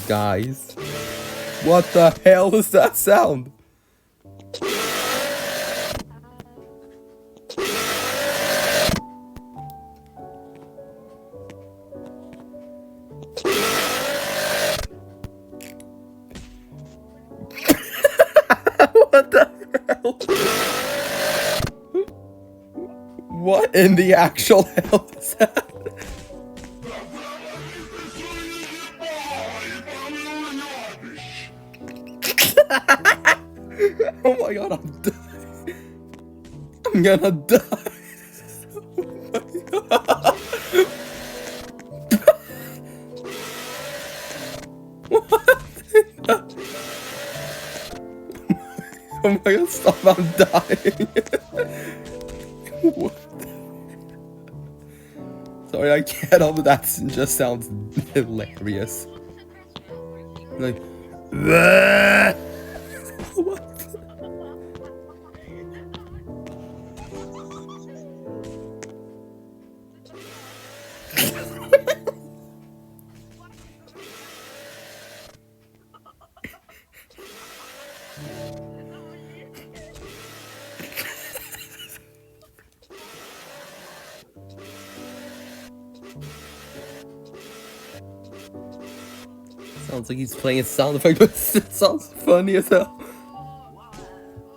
Guys, what the hell is that sound? What the hell? What in the actual hell is that? Oh my god, I'm dying. I'm gonna die. Oh my god. Oh my god, stop, I'm dying. What? Sorry, I can't help it, that just sounds hilarious. Like, what? Sounds like he's playing a sound effect, but it sounds funny as hell.